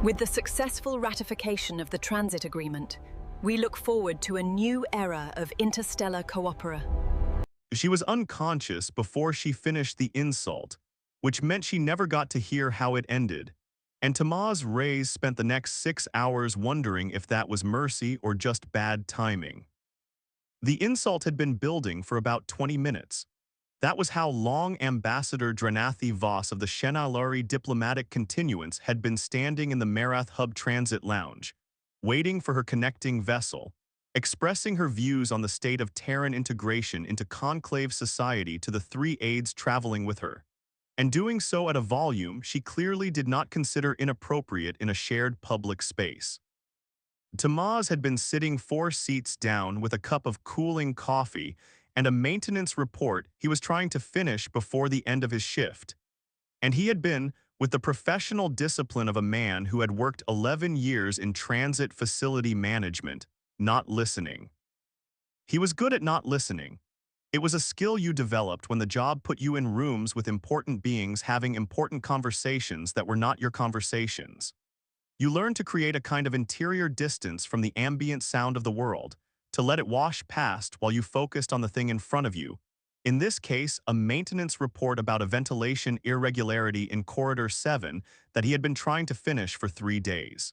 With the successful ratification of the transit agreement, we look forward to a new era of interstellar cooperation. She was unconscious before she finished the insult, which meant she never got to hear how it ended. And Tamaz Reyes spent the next 6 hours wondering if that was mercy or just bad timing. The insult had been building for about 20 minutes. That was how long Ambassador Dranathi Voss of the Shenalari Diplomatic Continuance had been standing in the Marath Hub Transit Lounge, waiting for her connecting vessel, expressing her views on the state of Terran integration into conclave society to the 3 aides traveling with her, and doing so at a volume she clearly did not consider inappropriate in a shared public space. Tamaz had been sitting 4 seats down with a cup of cooling coffee and a maintenance report he was trying to finish before the end of his shift. And he had been, with the professional discipline of a man who had worked 11 years in transit facility management, not listening. He was good at not listening. It was a skill you developed when the job put you in rooms with important beings having important conversations that were not your conversations. You learned to create a kind of interior distance from the ambient sound of the world, to let it wash past while you focused on the thing in front of you. In this case, a maintenance report about a ventilation irregularity in Corridor 7 that he had been trying to finish for 3 days.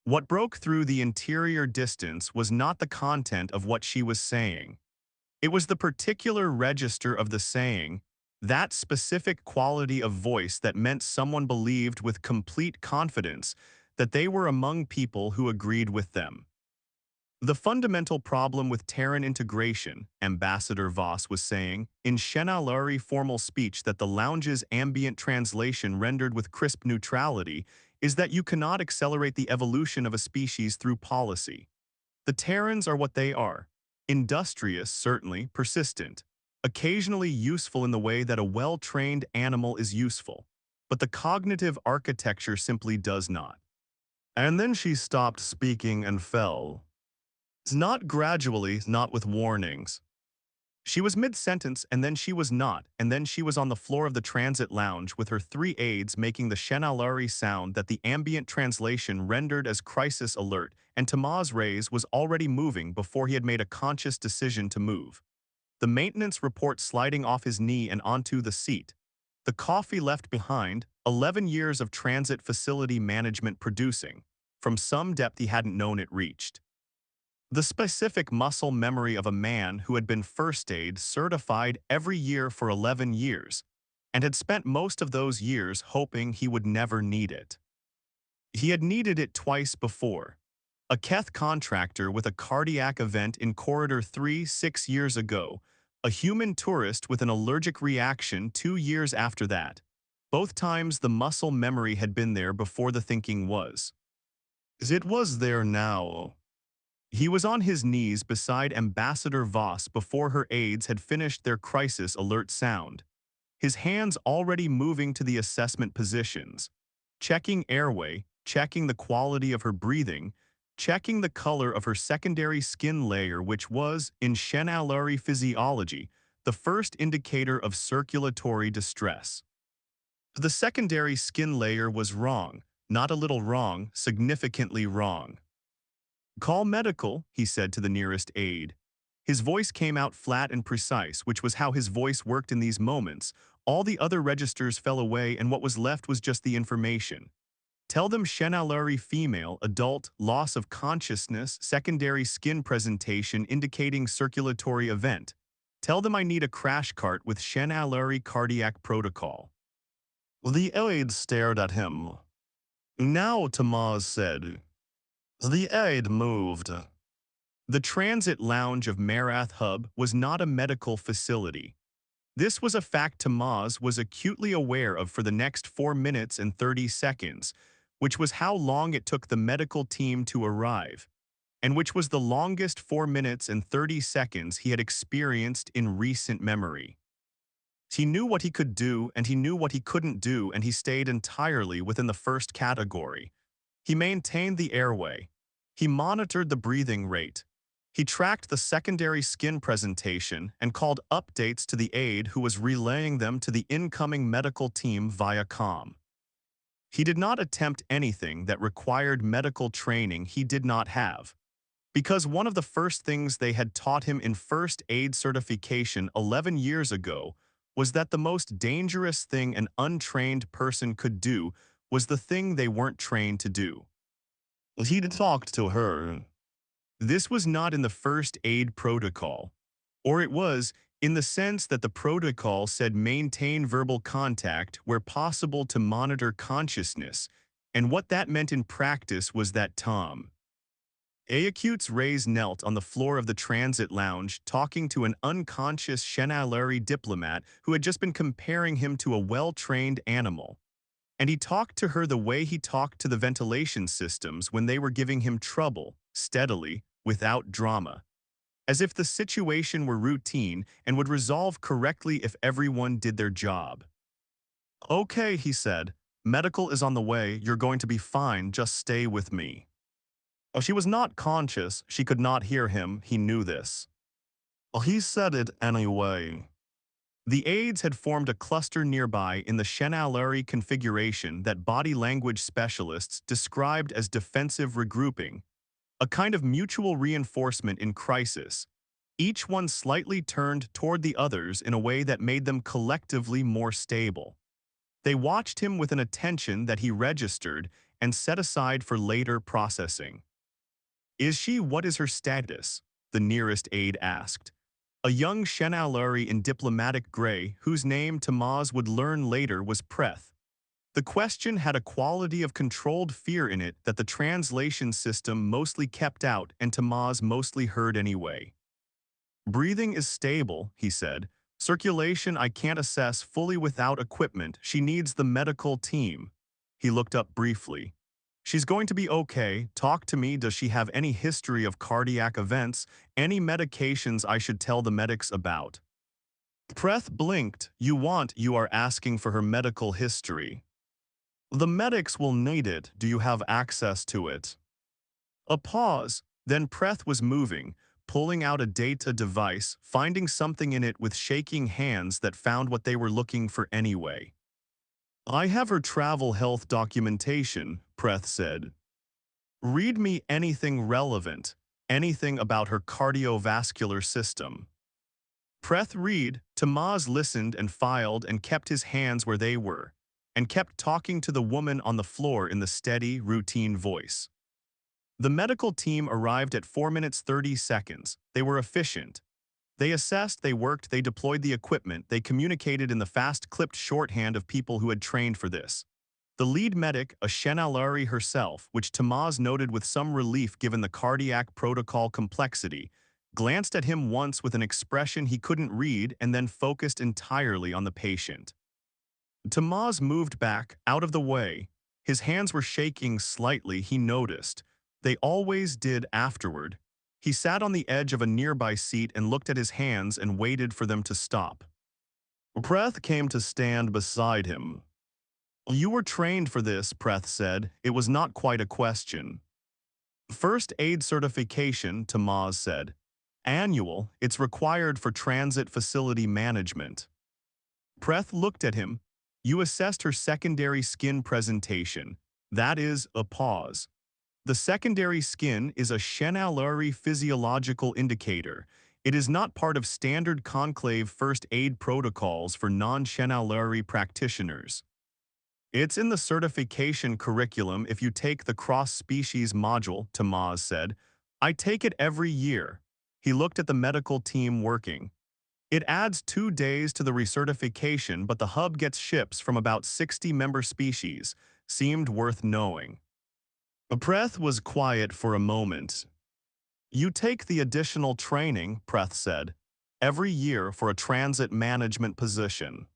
What broke through the interior distance was not the content of what she was saying. It was the particular register of the saying, that specific quality of voice that meant someone believed with complete confidence that they were among people who agreed with them. The fundamental problem with Terran integration, Ambassador Voss was saying, in Shenalari formal speech that the lounge's ambient translation rendered with crisp neutrality, is that you cannot accelerate the evolution of a species through policy. The Terrans are what they are. Industrious, certainly, persistent, occasionally useful in the way that a well-trained animal is useful, but the cognitive architecture simply does not. And then she stopped speaking and fell. Not gradually, not with warnings. She was mid-sentence, and then she was not, and then she was on the floor of the transit lounge with her 3 aides making the Shenalari sound that the ambient translation rendered as crisis alert, and Tamaz Reyes was already moving before he had made a conscious decision to move. The maintenance report sliding off his knee and onto the seat. The coffee left behind, 11 years of transit facility management producing, from some depth he hadn't known it reached. The specific muscle memory of a man who had been first aid certified every year for 11 years, and had spent most of those years hoping he would never need it. He had needed it twice before. A Keth contractor with a cardiac event in Corridor 3 6 years ago, a human tourist with an allergic reaction 2 years after that. Both times the muscle memory had been there before the thinking was. It was there now. He was on his knees beside Ambassador Voss before her aides had finished their crisis alert sound, his hands already moving to the assessment positions, checking airway, checking the quality of her breathing, checking the color of her secondary skin layer, which was, in Shenalari physiology, the first indicator of circulatory distress. The secondary skin layer was wrong, not a little wrong, significantly wrong. "Call medical," he said to the nearest aide. His voice came out flat and precise, which was how his voice worked in these moments. All the other registers fell away and what was left was just the information. "Tell them Shenalari female, adult, loss of consciousness, secondary skin presentation indicating circulatory event. Tell them I need a crash cart with Shenalari cardiac protocol." The aide stared at him. "Now," Tamaz said. The aide moved. The transit lounge of Marath Hub was not a medical facility. This was a fact Tamaz was acutely aware of for the next 4 minutes and 30 seconds, which was how long it took the medical team to arrive, and which was the longest 4 minutes and 30 seconds he had experienced in recent memory. He knew what he could do and he knew what he couldn't do, and he stayed entirely within the first category. He maintained the airway. He monitored the breathing rate. He tracked the secondary skin presentation and called updates to the aide who was relaying them to the incoming medical team via comm. He did not attempt anything that required medical training he did not have, because one of the first things they had taught him in first aid certification 11 years ago was that the most dangerous thing an untrained person could do was the thing they weren't trained to do. He talked to her. This was not in the first aid protocol, or it was in the sense that the protocol said maintain verbal contact where possible to monitor consciousness, and what that meant in practice was that Tom Ayacute's Reyes knelt on the floor of the transit lounge talking to an unconscious Shenalari diplomat who had just been comparing him to a well-trained animal. And he talked to her the way he talked to the ventilation systems when they were giving him trouble, steadily, without drama. As if the situation were routine and would resolve correctly if everyone did their job. Okay, he said, medical is on the way, you're going to be fine, just stay with me. Oh, she was not conscious, she could not hear him, he knew this. Oh, he said it anyway. The aides had formed a cluster nearby in the Shenalari configuration that body language specialists described as defensive regrouping, a kind of mutual reinforcement in crisis, each one slightly turned toward the others in a way that made them collectively more stable. They watched him with an attention that he registered and set aside for later processing. Is she? What is her status? The nearest aide asked. A young Shenalari in diplomatic gray, whose name Tamaz would learn later was Preth. The question had a quality of controlled fear in it that the translation system mostly kept out and Tamaz mostly heard anyway. Breathing is stable, he said. Circulation I can't assess fully without equipment. She needs the medical team. He looked up briefly. She's going to be okay. Talk to me. Does she have any history of cardiac events? Any medications I should tell the medics about? Preth blinked. You are asking for her medical history. The medics will need it. Do you have access to it? A pause. Then Preth was moving, pulling out a data device, finding something in it with shaking hands that found what they were looking for anyway. I have her travel health documentation, Preth said. Read me anything relevant, anything about her cardiovascular system. Preth read. Tamaz listened and filed and kept his hands where they were, and kept talking to the woman on the floor in the steady, routine voice. The medical team arrived at 4 minutes 30 seconds. They were efficient. They assessed, they worked, they deployed the equipment, they communicated in the fast-clipped shorthand of people who had trained for this. The lead medic, a Shenalari herself, which Tamaz noted with some relief given the cardiac protocol complexity, glanced at him once with an expression he couldn't read and then focused entirely on the patient. Tamaz moved back, out of the way. His hands were shaking slightly, he noticed. They always did afterward. He sat on the edge of a nearby seat and looked at his hands and waited for them to stop. Preth came to stand beside him. You were trained for this, Preth said. It was not quite a question. First aid certification, Tamaz said. Annual, it's required for transit facility management. Preth looked at him. You assessed her secondary skin presentation. That is, a pause. The secondary skin is a Shenalari physiological indicator. It is not part of standard conclave first aid protocols for non-Shenalari practitioners. It's in the certification curriculum if you take the cross-species module, Tamaz said. I take it every year. He looked at the medical team working. It adds 2 days to the recertification, but the hub gets ships from about 60 member species. Seemed worth knowing. Preth was quiet for a moment. You take the additional training, Preth said, every year for a transit management position.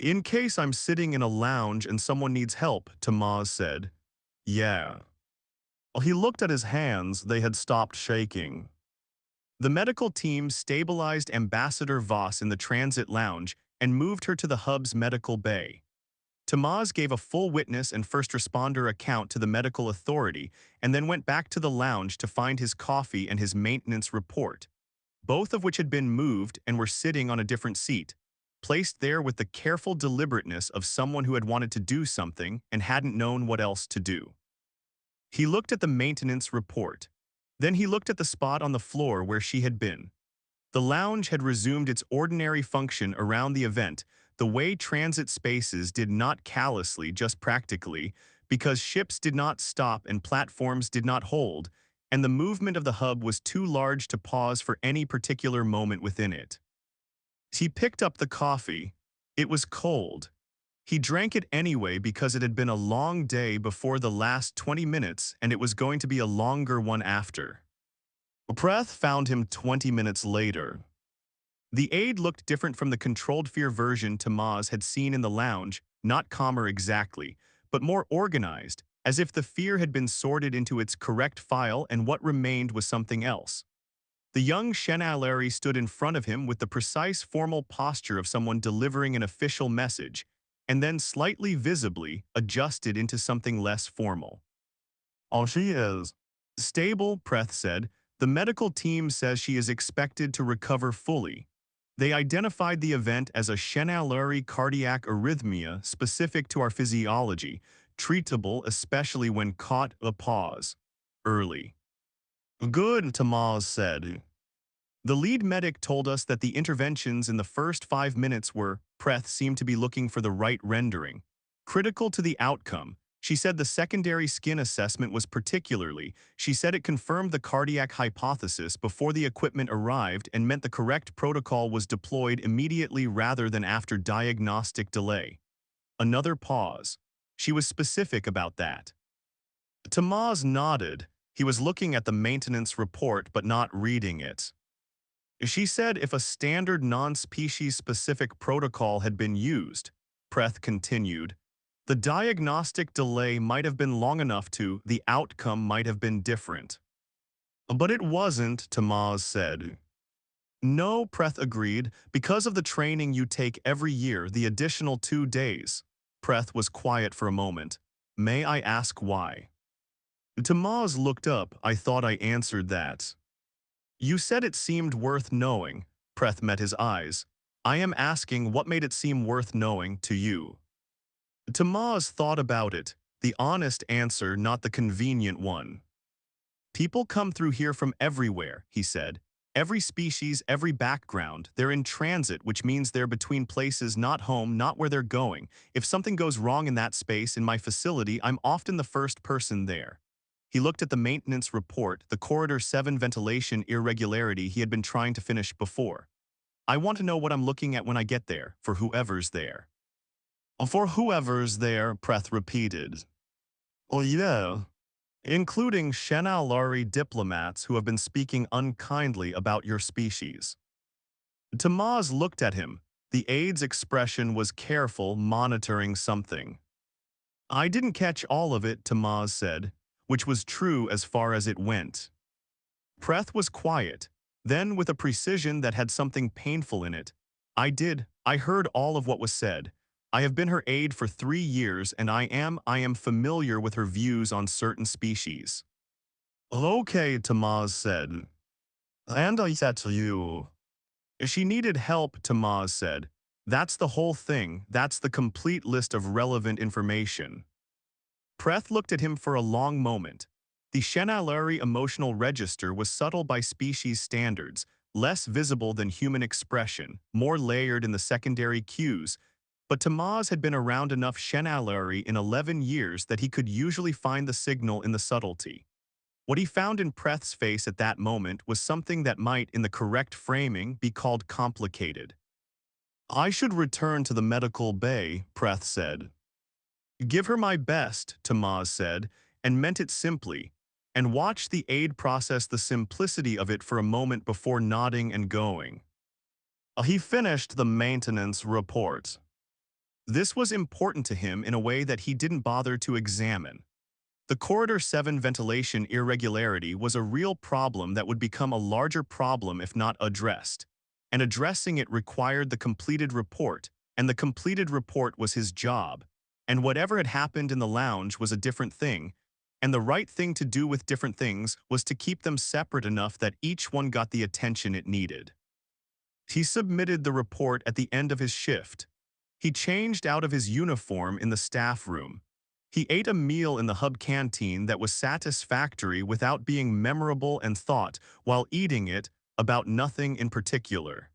In case I'm sitting in a lounge and someone needs help, Tamaz said. Yeah. He looked at his hands, they had stopped shaking. The medical team stabilized Ambassador Voss in the transit lounge and moved her to the hub's medical bay. Tamaz gave a full witness and first responder account to the medical authority and then went back to the lounge to find his coffee and his maintenance report, both of which had been moved and were sitting on a different seat. placed there with the careful deliberateness of someone who had wanted to do something and hadn't known what else to do. He looked at the maintenance report. Then he looked at the spot on the floor where she had been. The lounge had resumed its ordinary function around the event, the way transit spaces did, not callously, just practically, because ships did not stop and platforms did not hold, and the movement of the hub was too large to pause for any particular moment within it. He picked up the coffee. It was cold. He drank it anyway because it had been a long day before the last 20 minutes and it was going to be a longer one after. Preth found him 20 minutes later. The aide looked different from the controlled fear version Tamaz had seen in the lounge, not calmer exactly, but more organized, as if the fear had been sorted into its correct file and what remained was something else. The young Shenalari stood in front of him with the precise formal posture of someone delivering an official message, and then slightly visibly adjusted into something less formal. "Oh, she is stable," Preth said. "The medical team says she is expected to recover fully." They identified the event as a Shenalari cardiac arrhythmia specific to our physiology, treatable especially when caught a pause early. "Good," Tamaz said. The lead medic told us that the interventions in the first 5 minutes were, Preth seemed to be looking for the right rendering, critical to the outcome. She said the secondary skin assessment was particularly, she said it confirmed the cardiac hypothesis before the equipment arrived and meant the correct protocol was deployed immediately rather than after diagnostic delay. Another pause. She was specific about that. Tamaz nodded. He was looking at the maintenance report but not reading it. She said if a standard non-species specific protocol had been used, Preth continued, the diagnostic delay might have been long enough to, the outcome might have been different. But it wasn't, Tamaz said. No, Preth agreed, because of the training you take every year, the additional 2 days. Preth was quiet for a moment. May I ask why? Tamaz looked up. I thought I answered that. You said it seemed worth knowing. Preth met his eyes. I am asking what made it seem worth knowing to you. Tamaz thought about it, the honest answer, not the convenient one. People come through here from everywhere, he said. Every species, every background. They're in transit, which means they're between places, not home, not where they're going. If something goes wrong in that space, in my facility, I'm often the first person there. He looked at the maintenance report, the Corridor 7 ventilation irregularity he had been trying to finish before. I want to know what I'm looking at when I get there, for whoever's there. For whoever's there, Preth repeated. Oh yeah. Including Shenalari diplomats who have been speaking unkindly about your species. Tamaz looked at him. The aide's expression was careful, monitoring something. I didn't catch all of it, Tamaz said, which was true as far as it went. Preth was quiet, then with a precision that had something painful in it. I heard all of what was said. I have been her aide for 3 years and I am familiar with her views on certain species. Okay, Tamaz said. And I said to you. She needed help, Tamaz said. That's the whole thing, that's the complete list of relevant information. Preth looked at him for a long moment. The Shenalari emotional register was subtle by species standards, less visible than human expression, more layered in the secondary cues, but Tamaz had been around enough Shenalari in 11 years that he could usually find the signal in the subtlety. What he found in Preth's face at that moment was something that might, in the correct framing, be called complicated. I should return to the medical bay, Preth said. Give her my best, Tamaz said, and meant it simply, and watched the aide process the simplicity of it for a moment before nodding and going. He finished the maintenance report. This was important to him in a way that he didn't bother to examine. The Corridor 7 ventilation irregularity was a real problem that would become a larger problem if not addressed, and addressing it required the completed report, and the completed report was his job, and whatever had happened in the lounge was a different thing, and the right thing to do with different things was to keep them separate enough that each one got the attention it needed. He submitted the report at the end of his shift. He changed out of his uniform in the staff room. He ate a meal in the hub canteen that was satisfactory without being memorable and thought, while eating it, about nothing in particular.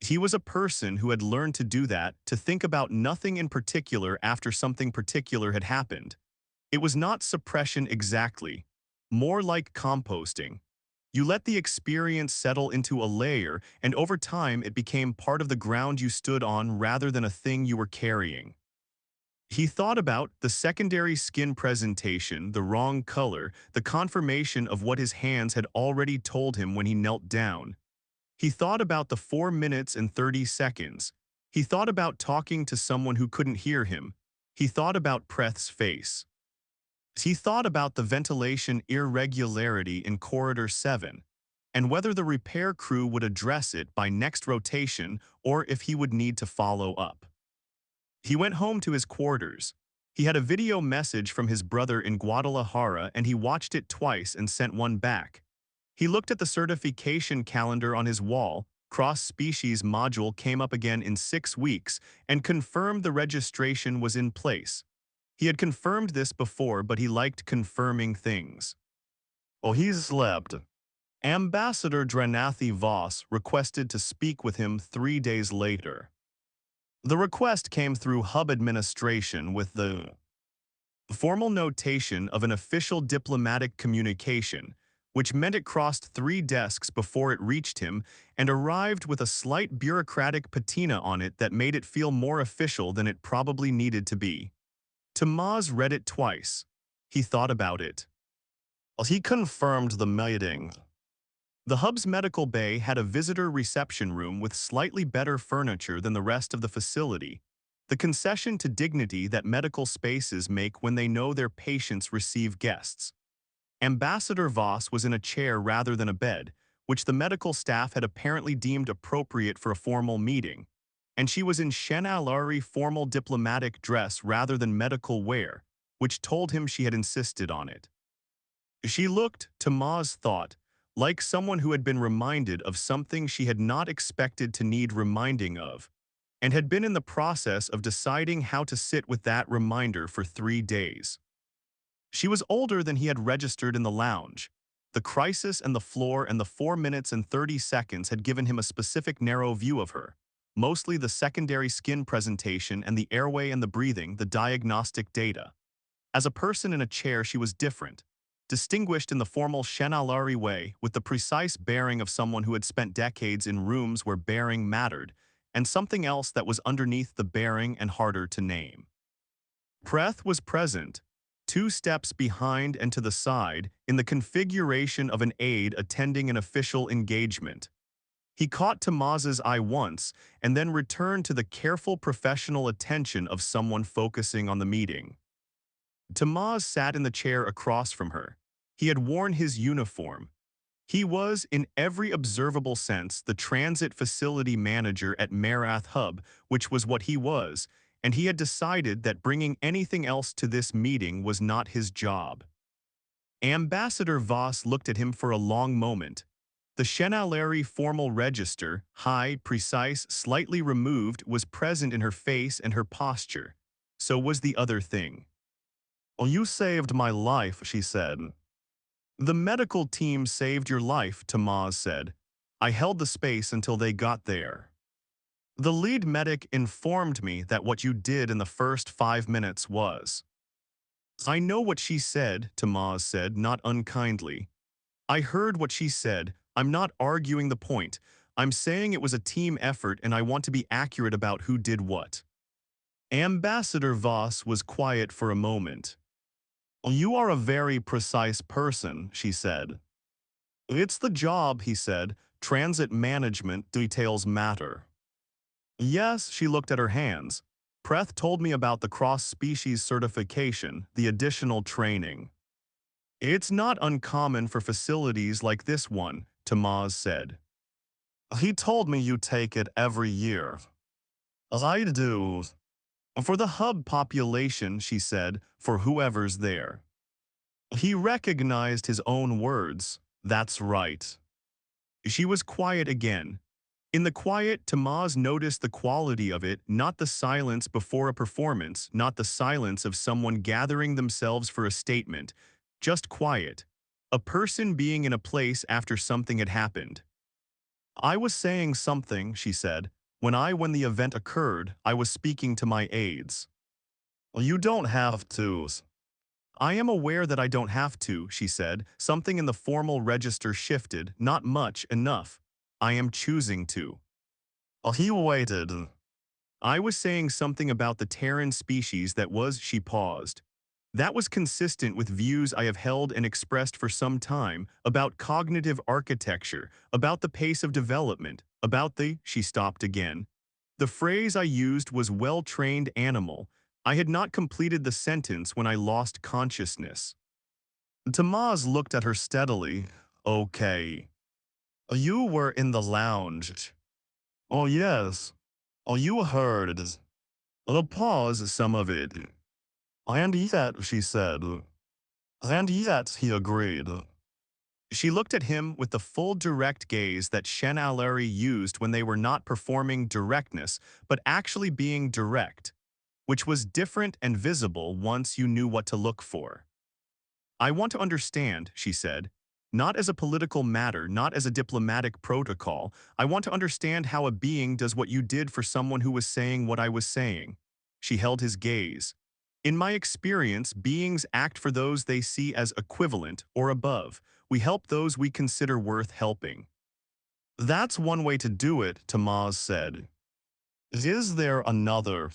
He was a person who had learned to do that, to think about nothing in particular after something particular had happened. It was not suppression exactly, more like composting. You let the experience settle into a layer, and over time it became part of the ground you stood on rather than a thing you were carrying. He thought about the secondary skin presentation, the wrong color, the confirmation of what his hands had already told him when he knelt down. He thought about the 4 minutes and 30 seconds. He thought about talking to someone who couldn't hear him. He thought about Preth's face. He thought about the ventilation irregularity in Corridor 7, and whether the repair crew would address it by next rotation or if he would need to follow up. He went home to his quarters. He had a video message from his brother in Guadalajara and he watched it twice and sent one back. He looked at the certification calendar on his wall. Cross-species module came up again in 6 weeks and confirmed the registration was in place. He had confirmed this before, but he liked confirming things. Oh, he slept. Ambassador Dranathi Voss requested to speak with him 3 days later. The request came through Hub administration with the formal notation of an official diplomatic communication, which meant it crossed 3 desks before it reached him and arrived with a slight bureaucratic patina on it that made it feel more official than it probably needed to be. Tamaz read it twice. He thought about it. He confirmed the meeting. The Hub's medical bay had a visitor reception room with slightly better furniture than the rest of the facility, the concession to dignity that medical spaces make when they know their patients receive guests. Ambassador Voss was in a chair rather than a bed, which the medical staff had apparently deemed appropriate for a formal meeting, and she was in Shenalari formal diplomatic dress rather than medical wear, which told him she had insisted on it. She looked, Tamaz thought, like someone who had been reminded of something she had not expected to need reminding of, and had been in the process of deciding how to sit with that reminder for 3 days. She was older than he had registered in the lounge. The crisis and the floor and the 4 minutes and 30 seconds had given him a specific narrow view of her, mostly the secondary skin presentation and the airway and the breathing, the diagnostic data. As a person in a chair, she was different, distinguished in the formal Shenalari way with the precise bearing of someone who had spent decades in rooms where bearing mattered, and something else that was underneath the bearing and harder to name. Preth was present, 2 steps behind and to the side, in the configuration of an aide attending an official engagement. He caught Tamaz's eye once and then returned to the careful professional attention of someone focusing on the meeting. Tamaz sat in the chair across from her. He had worn his uniform. He was, in every observable sense, the transit facility manager at Marath Hub, which was what he was, and he had decided that bringing anything else to this meeting was not his job. Ambassador Voss looked at him for a long moment. The Shenalari formal register, high, precise, slightly removed, was present in her face and her posture. So was the other thing. "Well, you saved my life," she said. "The medical team saved your life," Tamaz said. "I held the space until they got there. The lead medic informed me that what you did in the first 5 minutes was." "I know what she said," Tamaz said, not unkindly. "I heard what she said. I'm not arguing the point. I'm saying it was a team effort and I want to be accurate about who did what." Ambassador Voss was quiet for a moment. "You are a very precise person," she said. "It's the job," he said. "Transit management details matter." "Yes," she looked at her hands. "Preth told me about the cross-species certification, the additional training." "It's not uncommon for facilities like this one," Tamaz said. "He told me you take it every year." "I do." "For the hub population," she said, "for whoever's there." He recognized his own words. "That's right." She was quiet again. In the quiet, Tamaz noticed the quality of it, not the silence before a performance, not the silence of someone gathering themselves for a statement, just quiet. A person being in a place after something had happened. I was saying something, she said. When the event occurred, I was speaking to my aides. You don't have to. I am aware that I don't have to, she said. Something in the formal register shifted, not much, enough. I am choosing to. He waited. I was saying something about the Terran species that was, she paused. That was consistent with views I have held and expressed for some time about cognitive architecture, about the pace of development, about the, she stopped again. The phrase I used was well-trained animal. I had not completed the sentence when I lost consciousness. Tamaz looked at her steadily. Okay. You were in the lounge. Oh, yes. Oh, you heard it. The pause, some of it. And yet, she said. And yet, he agreed. She looked at him with the full direct gaze that Shen Aleri used when they were not performing directness, but actually being direct, which was different and visible once you knew what to look for. I want to understand, she said, not as a political matter, not as a diplomatic protocol. I want to understand how a being does what you did for someone who was saying what I was saying. She held his gaze. In my experience, beings act for those they see as equivalent or above. We help those we consider worth helping. That's one way to do it, Tamaz said. Is there another?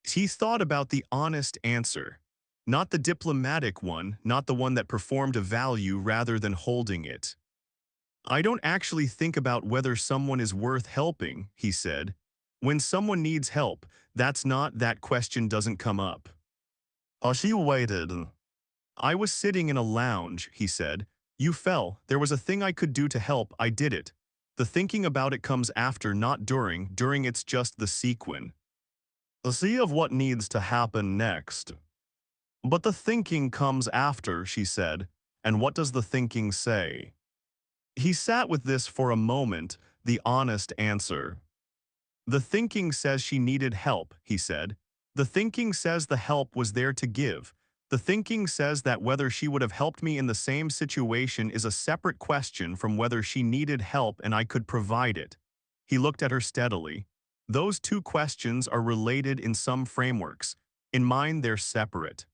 He thought about the honest answer. Not the diplomatic one, not the one that performed a value rather than holding it. I don't actually think about whether someone is worth helping, he said. When someone needs help, that question doesn't come up. She waited. I was sitting in a lounge, he said. You fell. There was a thing I could do to help. I did it. The thinking about it comes after, not during. During it's just the sequence. The see of what needs to happen next. But the thinking comes after, she said. And what does the thinking say? He sat with this for a moment, the honest answer. The thinking says she needed help, he said. The thinking says the help was there to give. The thinking says that whether she would have helped me in the same situation is a separate question from whether she needed help and I could provide it. He looked at her steadily. Those two questions are related in some frameworks. In mine, they're separate.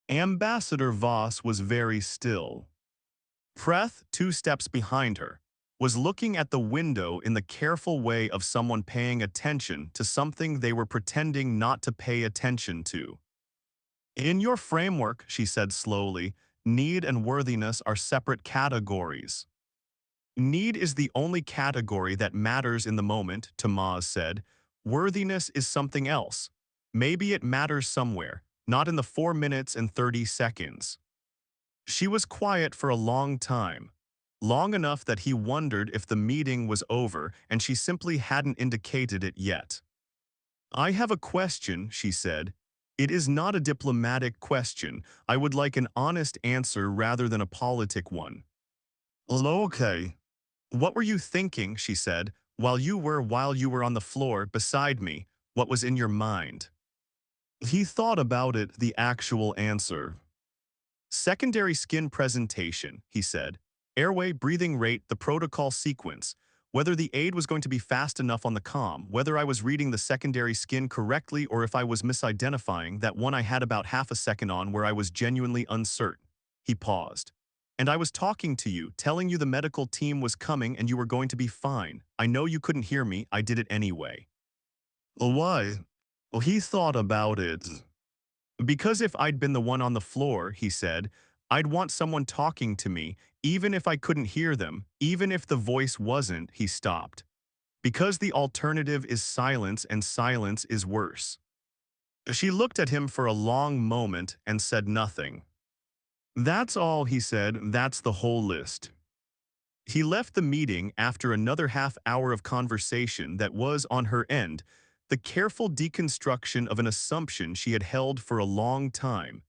Ambassador Voss was very still. Preth, 2 steps behind her, was looking at the window in the careful way of someone paying attention to something they were pretending not to pay attention to. In your framework, she said slowly, need and worthiness are separate categories. Need is the only category that matters in the moment, Tamaz said. Worthiness is something else. Maybe it matters somewhere, not in the 4 minutes and 30 seconds. She was quiet for a long time, long enough that he wondered if the meeting was over and she simply hadn't indicated it yet. I have a question, she said. It is not a diplomatic question. I would like an honest answer rather than a politic one. Okay. What were you thinking, she said, while you were on the floor beside me? What was in your mind? He thought about it, the actual answer. Secondary skin presentation, he said. Airway, breathing rate, the protocol sequence. Whether the aid was going to be fast enough on the comm, whether I was reading the secondary skin correctly or if I was misidentifying that one I had about half a second on where I was genuinely uncertain. He paused. And I was talking to you, telling you the medical team was coming and you were going to be fine. I know you couldn't hear me, I did it anyway. Why? Well, he thought about it. Because if I'd been the one on the floor, he said, I'd want someone talking to me, even if I couldn't hear them, even if the voice wasn't, he stopped. Because the alternative is silence and silence is worse. She looked at him for a long moment and said nothing. That's all, he said, that's the whole list. He left the meeting after another half-hour of conversation that was, on her end, the careful deconstruction of an assumption she had held for a long time,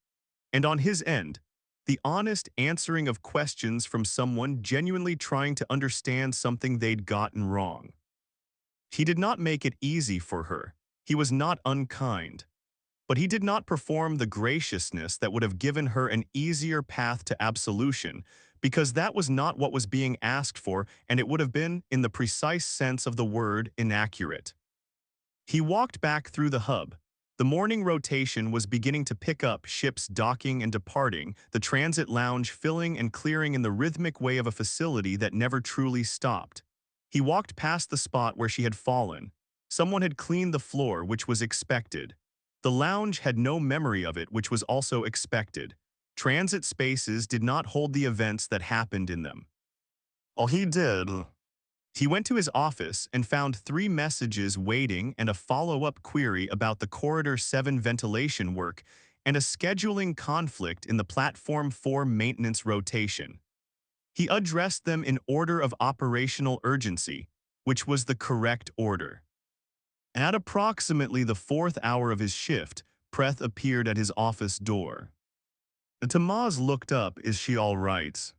and on his end, the honest answering of questions from someone genuinely trying to understand something they'd gotten wrong. He did not make it easy for her. He was not unkind. But he did not perform the graciousness that would have given her an easier path to absolution, because that was not what was being asked for, and it would have been, in the precise sense of the word, inaccurate. He walked back through the hub. The morning rotation was beginning to pick up, ships docking and departing, the transit lounge filling and clearing in the rhythmic way of a facility that never truly stopped. He walked past the spot where she had fallen. Someone had cleaned the floor, which was expected. The lounge had no memory of it, which was also expected. Transit spaces did not hold the events that happened in them. All he did. He went to his office and found 3 messages waiting and a follow-up query about the Corridor 7 ventilation work and a scheduling conflict in the Platform 4 maintenance rotation. He addressed them in order of operational urgency, which was the correct order. At approximately the 4th hour of his shift, Preth appeared at his office door. Tamaz looked up. "Is she all right?"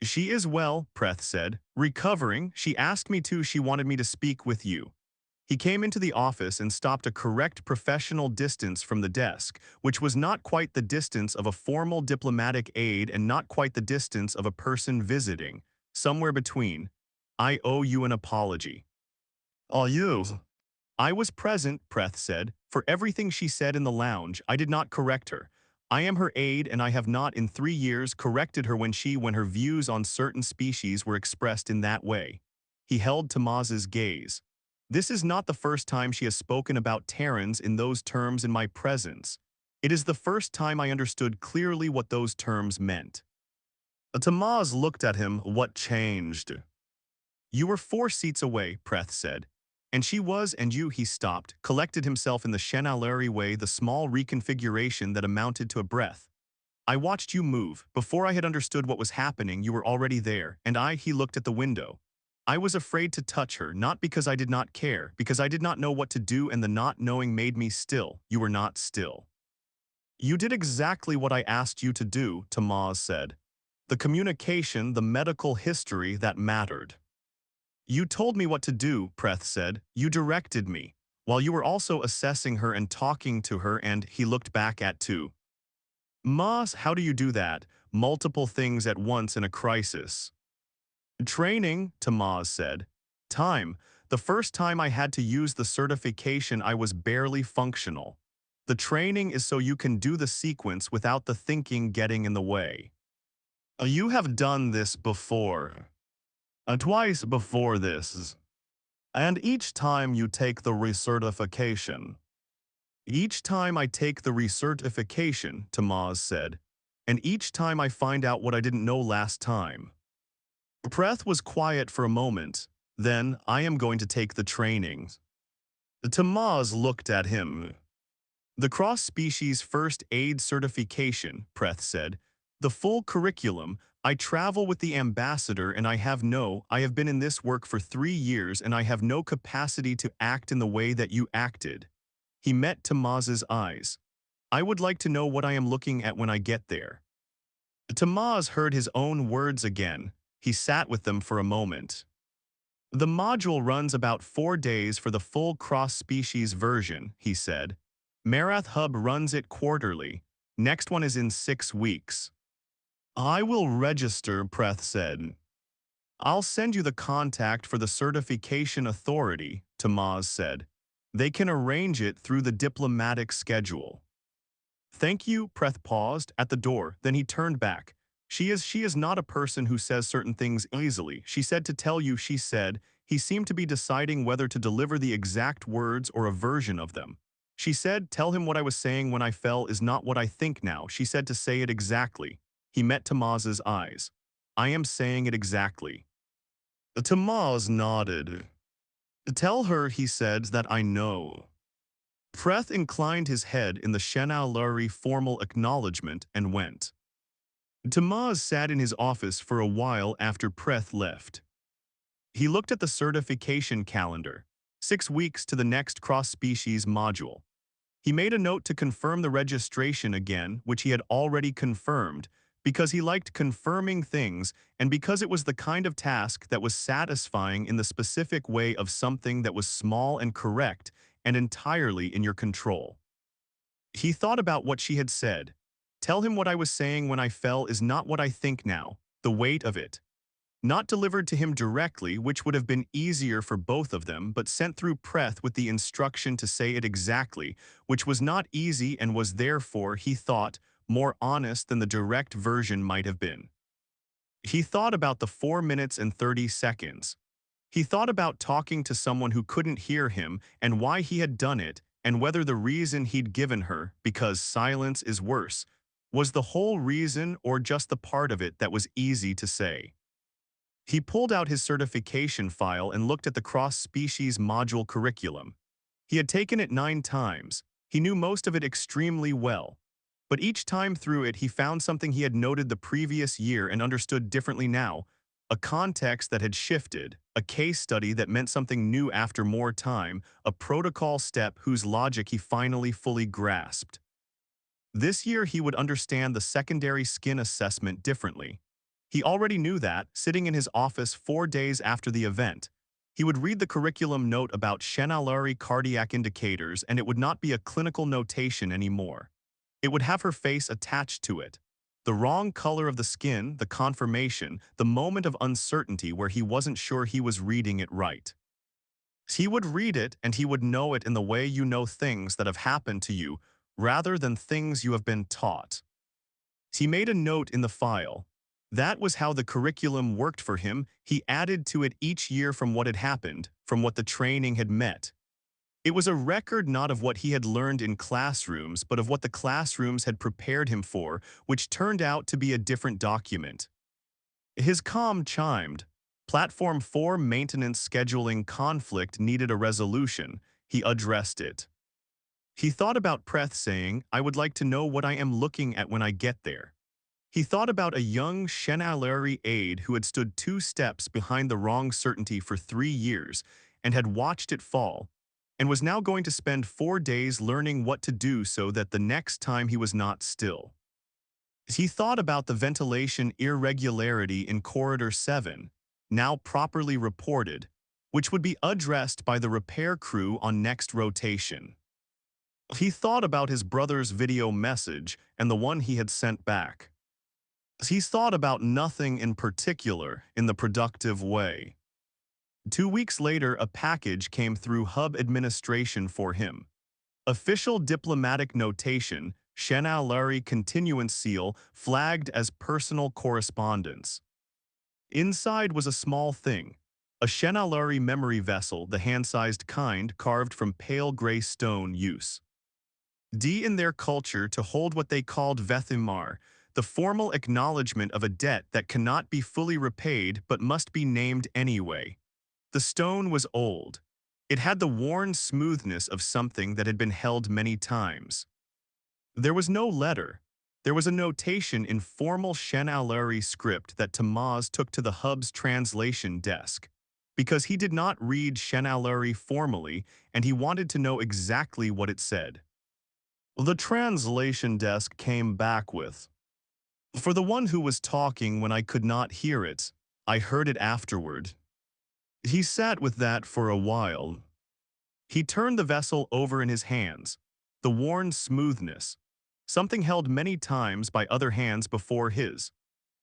"She is well," Preth said. "Recovering. She asked me to. She wanted me to speak with you." He came into the office and stopped a correct professional distance from the desk, which was not quite the distance of a formal diplomatic aide and not quite the distance of a person visiting. Somewhere between. "I owe you an apology." "Oh, you?" "I was present," Preth said, "for everything she said in the lounge. I did not correct her. I am her aide, and I have not in 3 years corrected her when her views on certain species were expressed in that way." He held Tamaz's gaze. "This is not the first time she has spoken about Terrans in those terms in my presence. It is the first time I understood clearly what those terms meant." Tamaz looked at him. "What changed?" "You were 4 seats away," Preth said. "And she was, and you," he stopped, collected himself in the Chenalerie way, the small reconfiguration that amounted to a breath. "I watched you move. Before I had understood what was happening, you were already there, and he looked at the window. I was afraid to touch her, not because I did not care, because I did not know what to do, and the not knowing made me still. You were not still." "You did exactly what I asked you to do," Tamaz said. "The communication, the medical history, that mattered." "You told me what to do," Preth said. "You directed me, while you were also assessing her and talking to her, and," he looked back at two. "Moss, how do you do that? Multiple things at once in a crisis." "Training," Tamaz said. "Time. The first time I had to use the certification, I was barely functional. The training is so you can do the sequence without the thinking getting in the way." You have done this before." Twice before this. "And each time you take the recertification." "Each time I take the recertification," Tamaz said. "And each time I find out what I didn't know last time." Preth was quiet for a moment. Then, "I am going to take the training." Tamaz looked at him. "The cross-species first aid certification," Preth said. "The full curriculum. I travel with the ambassador, and I have been in this work for 3 years, and I have no capacity to act in the way that you acted." He met Tamaz's eyes. "I would like to know what I am looking at when I get there." Tamaz heard his own words again. He sat with them for a moment. "The module runs about 4 days for the full cross-species version," he said. "Marath Hub runs it quarterly. Next one is in 6 weeks." "I will register," Preth said. "I'll send you the contact for the certification authority," Tamaz said. "They can arrange it through the diplomatic schedule." "Thank you," Preth paused at the door, then he turned back. She is not a person who says certain things easily. She said to tell you," she said. He seemed to be deciding whether to deliver the exact words or a version of them. She said, "Tell him what I was saying when I fell is not what I think now." She said to say it exactly. He met Tamaz's eyes. "I am saying it exactly." Tamaz nodded. "Tell her," he said, "that I know." Preth inclined his head in the Chenalerie formal acknowledgement and went. Tamaz sat in his office for a while after Preth left. He looked at the certification calendar. 6 weeks to the next cross-species module. He made a note to confirm the registration again, which he had already confirmed, because he liked confirming things and because it was the kind of task that was satisfying in the specific way of something that was small and correct and entirely in your control. He thought about what she had said. Tell him what I was saying when I fell is not what I think now, the weight of it. Not delivered to him directly, which would have been easier for both of them, but sent through Preth with the instruction to say it exactly, which was not easy and was therefore, he thought, more honest than the direct version might have been. He thought about the 4 minutes and 30 seconds. He thought about talking to someone who couldn't hear him and why he had done it and whether the reason he'd given her, because silence is worse, was the whole reason or just the part of it that was easy to say. He pulled out his certification file and looked at the cross-species module curriculum. He had taken it 9 times. He knew most of it extremely well. But each time through it, he found something he had noted the previous year and understood differently now, a context that had shifted, a case study that meant something new after more time, a protocol step whose logic he finally fully grasped. This year he would understand the secondary skin assessment differently. He already knew that, sitting in his office 4 days after the event. He would read the curriculum note about Shenalari cardiac indicators and it would not be a clinical notation anymore. It would have her face attached to it. The wrong color of the skin, the confirmation, the moment of uncertainty where he wasn't sure he was reading it right. He would read it and he would know it in the way you know things that have happened to you, rather than things you have been taught. He made a note in the file. That was how the curriculum worked for him. He added to it each year from what had happened, from what the training had met. It was a record not of what he had learned in classrooms, but of what the classrooms had prepared him for, which turned out to be a different document. His comm chimed. Platform 4 maintenance scheduling conflict needed a resolution. He addressed it. He thought about Preth saying, I would like to know what I am looking at when I get there. He thought about a young Shenalari aide who had stood 2 steps behind the wrong certainty for 3 years and had watched it fall, and was now going to spend 4 days learning what to do so that the next time he was not still. He thought about the ventilation irregularity in Corridor 7, now properly reported, which would be addressed by the repair crew on next rotation. He thought about his brother's video message and the one he had sent back. He thought about nothing in particular in the productive way. 2 weeks later, a package came through Hub administration for him. Official diplomatic notation, Shenalari continuance seal, flagged as personal correspondence. Inside was a small thing, a Shenalari memory vessel, the hand-sized kind carved from pale gray stone use. In their culture to hold what they called Vethimar, the formal acknowledgement of a debt that cannot be fully repaid but must be named anyway. The stone was old. It had the worn smoothness of something that had been held many times. There was no letter. There was a notation in formal Shenalari script that Tamaz took to the Hub's translation desk, because he did not read Shenalari formally and he wanted to know exactly what it said. The translation desk came back with, for the one who was talking when I could not hear it, I heard it afterward. He sat with that for a while. He turned the vessel over in his hands, the worn smoothness, something held many times by other hands before his.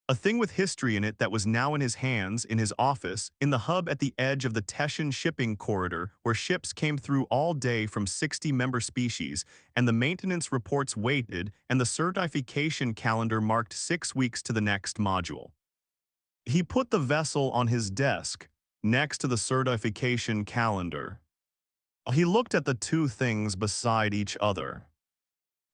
A thing with history in it that was now in his hands, in his office, in the hub at the edge of the Teshan shipping corridor where ships came through all day from 60 member species, and the maintenance reports waited, and the certification calendar marked 6 weeks to the next module. He put the vessel on his desk, next to the certification calendar. He looked at the 2 things beside each other.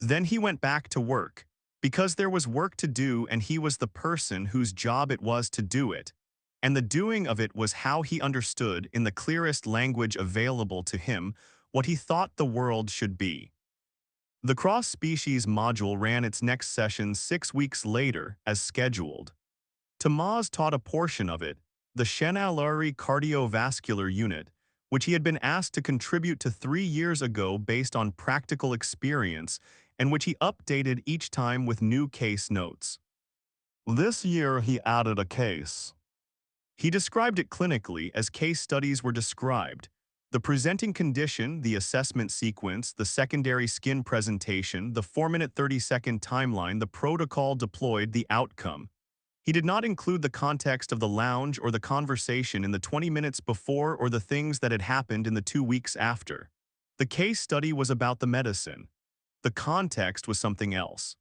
Then he went back to work, because there was work to do and he was the person whose job it was to do it, and the doing of it was how he understood, in the clearest language available to him, what he thought the world should be. The cross-species module ran its next session 6 weeks later, as scheduled. Tamaz taught a portion of it, the Shenalari cardiovascular unit, which he had been asked to contribute to 3 years ago based on practical experience, and which he updated each time with new case notes. This year he added a case. He described it clinically as case studies were described. The presenting condition, the assessment sequence, the secondary skin presentation, the 4-minute 30-second timeline, the protocol deployed, the outcome. He did not include the context of the lounge or the conversation in the 20 minutes before or the things that had happened in the 2 weeks after. The case study was about the medicine. The context was something else.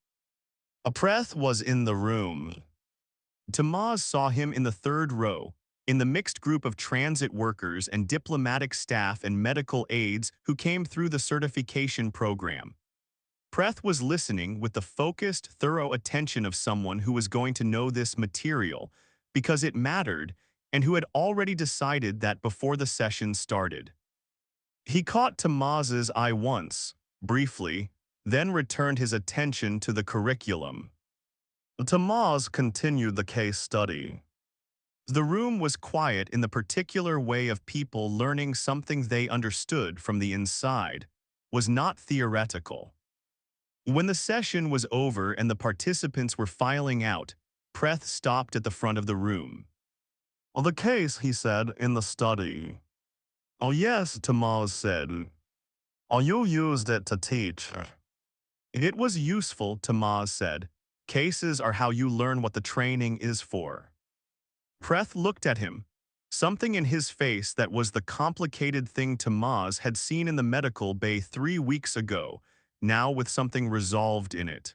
A Preth was in the room. Tamaz saw him in the third row, in the mixed group of transit workers and diplomatic staff and medical aides who came through the certification program. Preth was listening with the focused, thorough attention of someone who was going to know this material because it mattered and who had already decided that before the session started. He caught Tamaz's eye once, briefly, then returned his attention to the curriculum. Tamaz continued the case study. The room was quiet in the particular way of people learning something they understood from the inside, was not theoretical. When the session was over and the participants were filing out, Preth stopped at the front of the room. The case, he said, in the study. Oh yes, Tamaz said. You used it to teach. It was useful, Tamaz said. Cases are how you learn what the training is for. Preth looked at him, something in his face that was the complicated thing Tamaz had seen in the medical bay 3 weeks ago, now with something resolved in it.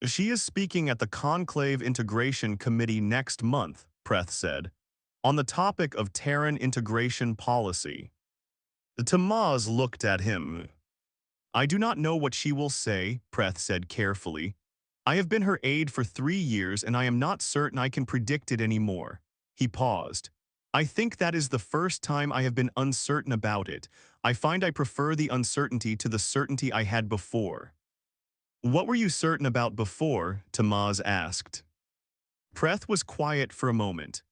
She is speaking at the Conclave Integration Committee next month, Preth said, on the topic of Terran integration policy. Tamaz looked at him. I do not know what she will say, Preth said carefully. I have been her aide for 3 years and I am not certain I can predict it anymore. He paused. I think that is the first time I have been uncertain about it. I find I prefer the uncertainty to the certainty I had before. What were you certain about before? Tamaz asked. Preth was quiet for a moment.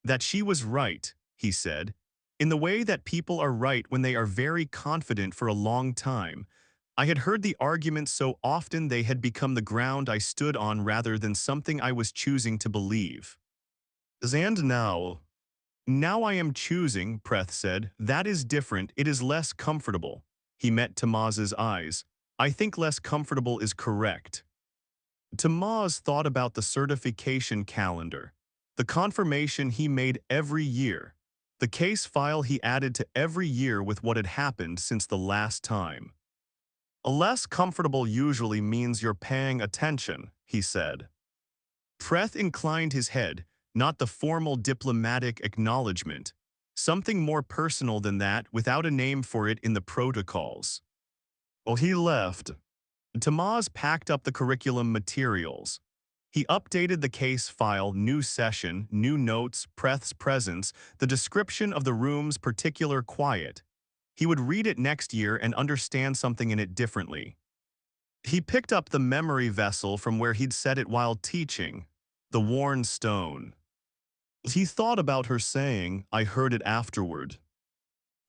That she was right, he said, in the way that people are right when they are very confident for a long time. I had heard the arguments so often they had become the ground I stood on rather than something I was choosing to believe. And now I am choosing, Preth said. That is different, it is less comfortable. He met Tamaz's eyes. I think less comfortable is correct. Tamaz thought about the certification calendar, the confirmation he made every year, the case file he added to every year with what had happened since the last time. A less comfortable usually means you're paying attention, he said. Preth inclined his head, not the formal diplomatic acknowledgement, something more personal than that without a name for it in the protocols. He left. Tamaz packed up the curriculum materials. He updated the case file, new session, new notes, Preth's presence, the description of the room's particular quiet. He would read it next year and understand something in it differently. He picked up the memory vessel from where he'd set it while teaching, the worn stone. He thought about her saying, I heard it afterward.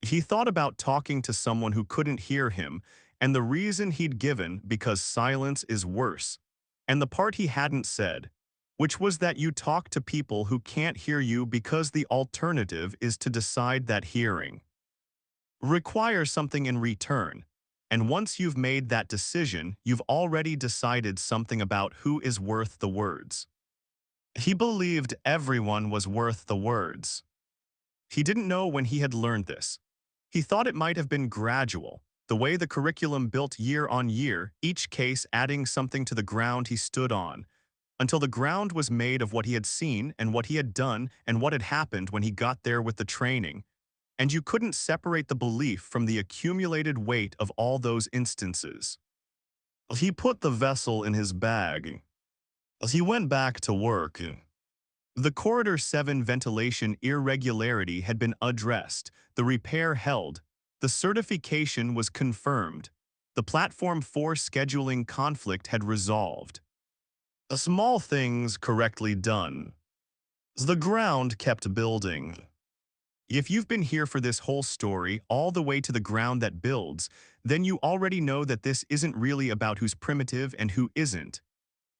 He thought about talking to someone who couldn't hear him, and the reason he'd given, because silence is worse, and the part he hadn't said, which was that you talk to people who can't hear you because the alternative is to decide that hearing requires something in return, and once you've made that decision, you've already decided something about who is worth the words. He believed everyone was worth the words. He didn't know when he had learned this. He thought it might have been gradual, the way the curriculum built year on year, each case adding something to the ground he stood on, until the ground was made of what he had seen and what he had done and what had happened when he got there with the training, and you couldn't separate the belief from the accumulated weight of all those instances. He put the vessel in his bag. He went back to work. The Corridor 7 ventilation irregularity had been addressed, the repair held, the certification was confirmed, the Platform 4 scheduling conflict had resolved. Small things correctly done. The ground kept building. If you've been here for this whole story, all the way to the ground that builds, then you already know that this isn't really about who's primitive and who isn't.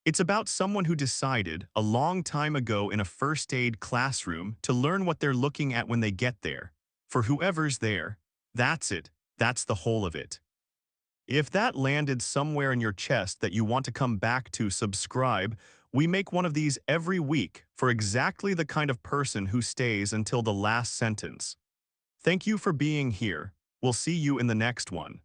It's about someone who decided a long time ago in a first aid classroom to learn what they're looking at when they get there. For whoever's there, that's it. That's the whole of it. If that landed somewhere in your chest that you want to come back to, subscribe. We make one of these every week for exactly the kind of person who stays until the last sentence. Thank you for being here. We'll see you in the next one.